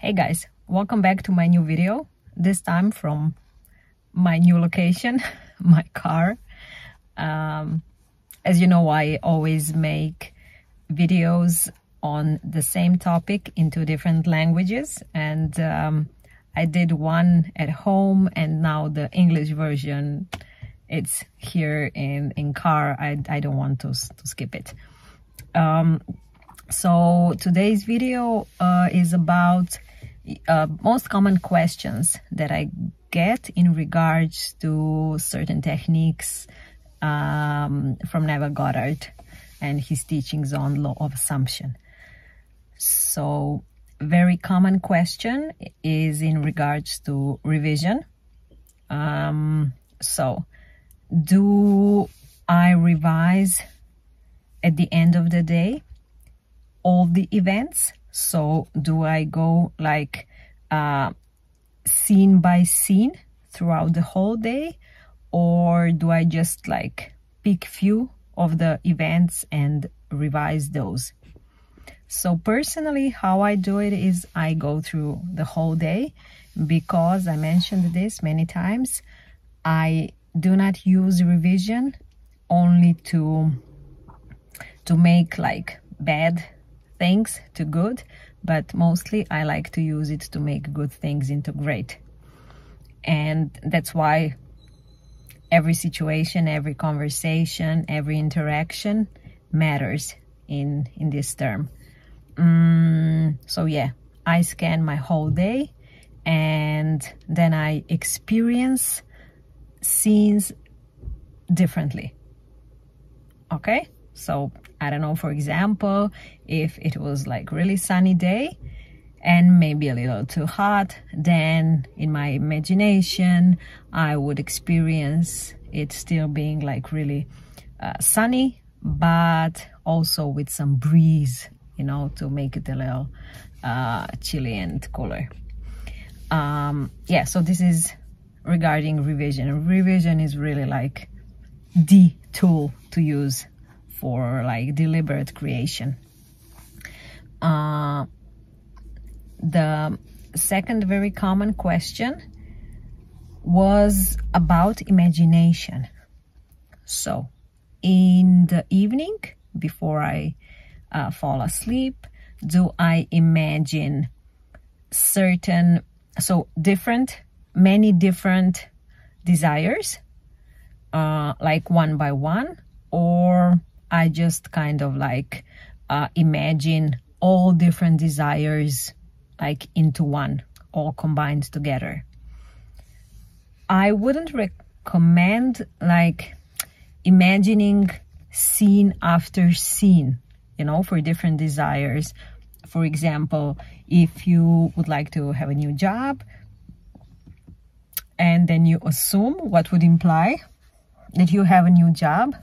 Hey guys, welcome back to my new video, this time from my new location, my car. As you know, I always make videos on the same topic in two different languages, and I did one at home, and now the English version, it's here in car. I don't want to skip it. So today's video is about most common questions that I get in regards to certain techniques from Neville Goddard and his teachings on law of assumption. So very common question is in regards to revision. So do I revise at the end of the day all the events? So do I go like scene by scene throughout the whole day, or do I just like pick few of the events and revise those? So personally, how I do it is I go through the whole day, because I mentioned this many times. I do not use revision only to make like bad things to good, but mostly I like to use it to make good things into great. And that's why every situation, every conversation, every interaction matters in this term. So yeah, I scan my whole day and then I experience scenes differently. Okay, so I don't know, for example, if it was like really sunny day and maybe a little too hot, then in my imagination I would experience it still being like really sunny, but also with some breeze, you know, to make it a little chilly and cooler. Yeah, so this is regarding revision. Revision is really like the tool to use for like deliberate creation. The second very common question was about imagination. So in the evening, before I fall asleep, do I imagine many different desires, like one by one, or I just kind of like imagine all different desires like into one, all combined together? I wouldn't recommend like imagining scene after scene, you know, for different desires. For example, if you would like to have a new job, and then you assume what would imply that you have a new job.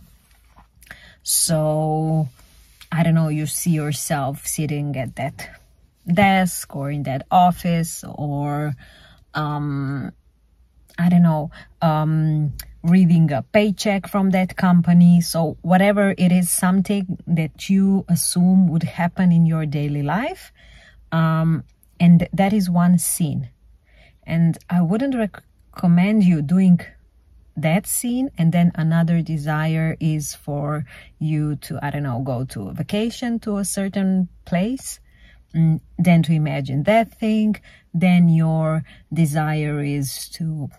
So, I don't know, you see yourself sitting at that desk or in that office, or, I don't know, reading a paycheck from that company. So whatever it is, something that you assume would happen in your daily life. And that is one scene. And I wouldn't recommend you doing that scene, and then another desire is for you to, I don't know, go to a vacation to a certain place, then to imagine that thing. Then your desire is to,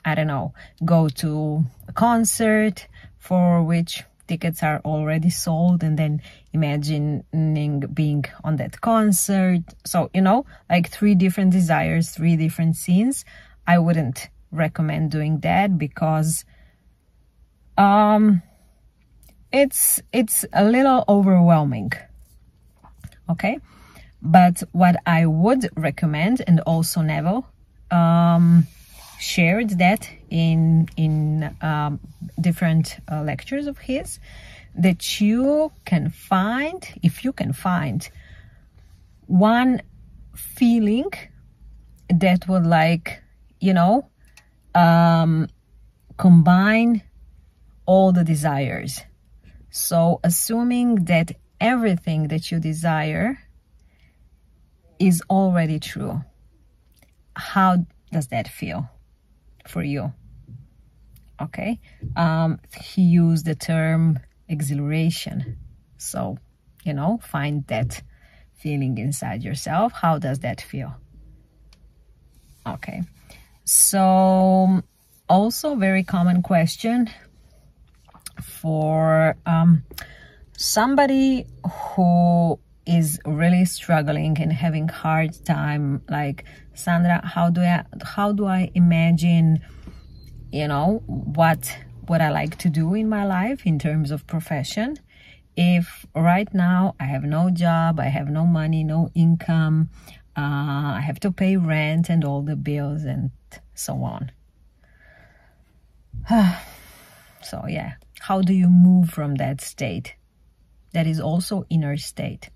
I don't know, go to a concert for which tickets are already sold, and then imagining being on that concert. So, you know, like 3 different desires, 3 different scenes. I wouldn't recommend doing that, because it's a little overwhelming. Okay, but what I would recommend, and also Neville shared that in different lectures of his, that you can find, if you can find one feeling that would, like, you know, combine all the desires. So assuming that everything that you desire is already true. How does that feel for you? Okay. He used the term exhilaration. So, you know, find that feeling inside yourself. How does that feel? Okay. So, also very common question for somebody who is really struggling and having hard time, like, Sandra, how do I imagine, you know, what I like to do in my life in terms of profession, if right now I have no job, I have no money, no income, I have to pay rent and all the bills and so on. So yeah, how do you move from that state that is also inner state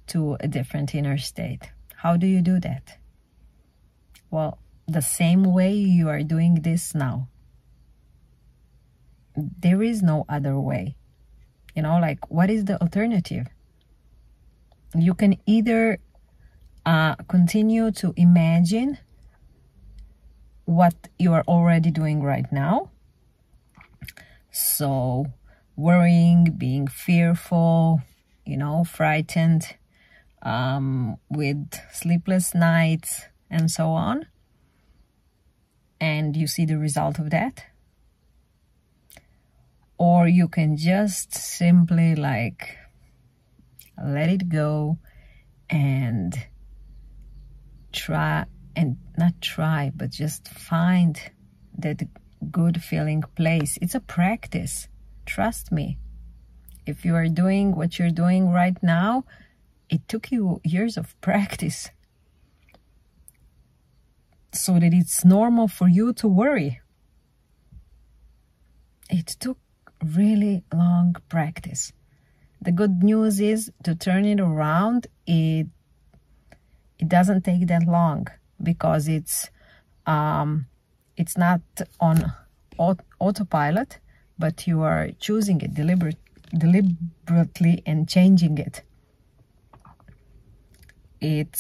to a different inner state? How do you do that? Well, the same way you are doing this now. There is no other way. You know, like, what is the alternative? You can either continue to imagine what you are already doing right now. So, worrying, being fearful, you know, frightened, with sleepless nights and so on. And you see the result of that. Or you can just simply like let it go and but just find that good feeling place. It's a practice. Trust me. If you are doing what you're doing right now, it took you years of practice so that it's normal for you to worry. It took really long practice. The good news is to turn it around, it doesn't take that long because it's not on autopilot, but you are choosing it deliberately and changing it. It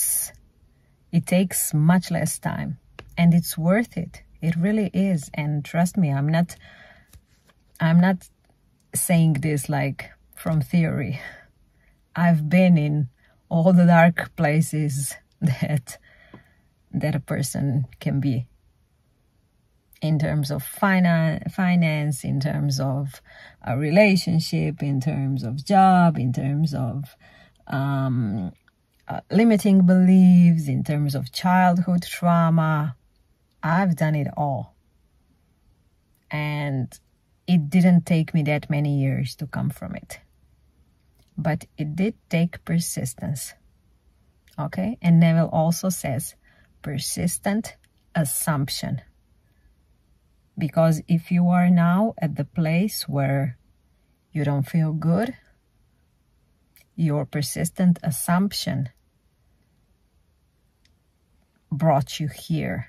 takes much less time and it's worth it. It really is. And trust me, I'm not saying this like from theory. I've been in all the dark places that a person can be, in terms of finance, in terms of a relationship, in terms of job, in terms of limiting beliefs, in terms of childhood trauma. I've done it all. And it didn't take me that many years to come from it. But it did take persistence. Okay? And Neville also says persistent assumption. Because if you are now at the place where you don't feel good, your persistent assumption brought you here.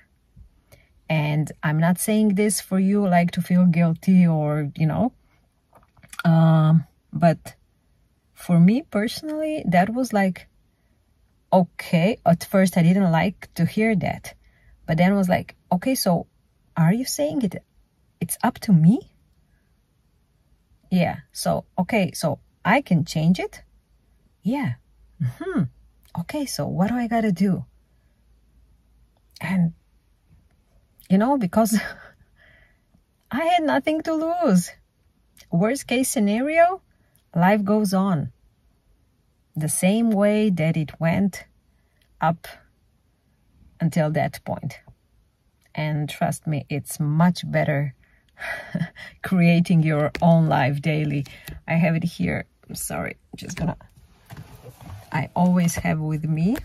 And I'm not saying this for you like to feel guilty or, you know, but for me personally, that was like, okay, at first I didn't like to hear that, but then was like, okay, so are you saying it's up to me? Yeah, so, okay, so I can change it? Yeah. Okay, so what do I gotta do? And you know, because I had nothing to lose. Worst case scenario, life goes on. The same way that it went up until that point. And trust me, it's much better creating your own life daily. I have it here. I'm sorry. I always have with me.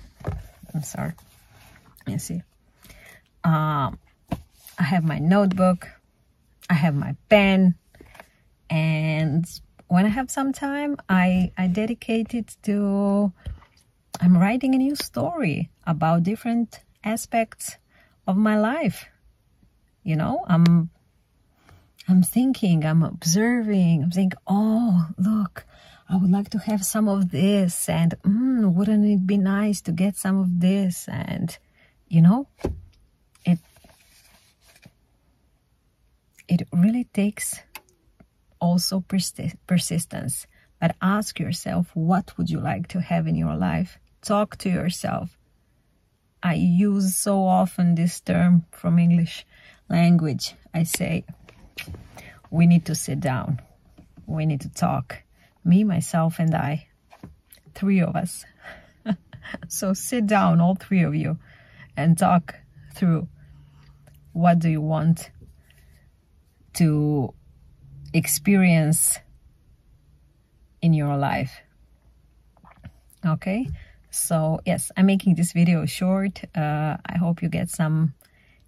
I'm sorry. Let me see. I have my notebook, I have my pen, and when I have some time, I dedicate it to, I'm writing a new story about different aspects of my life. You know, I'm thinking, I'm observing, I'm thinking, oh, look, I would like to have some of this, and wouldn't it be nice to get some of this? And you know, it really takes also persistence. But ask yourself, what would you like to have in your life? Talk to yourself. I use so often this term from English language. I say, we need to sit down. We need to talk. Me, myself, and I. 3 of us. So sit down, all 3 of you, and talk through what do you want to experience in your life. Okay, so yes, I'm making this video short. I hope you get some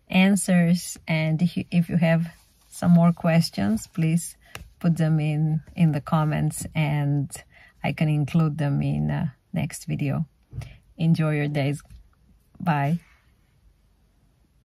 answers, and if you have some more questions, please put them in the comments and I can include them in next video. Enjoy your days. Bye.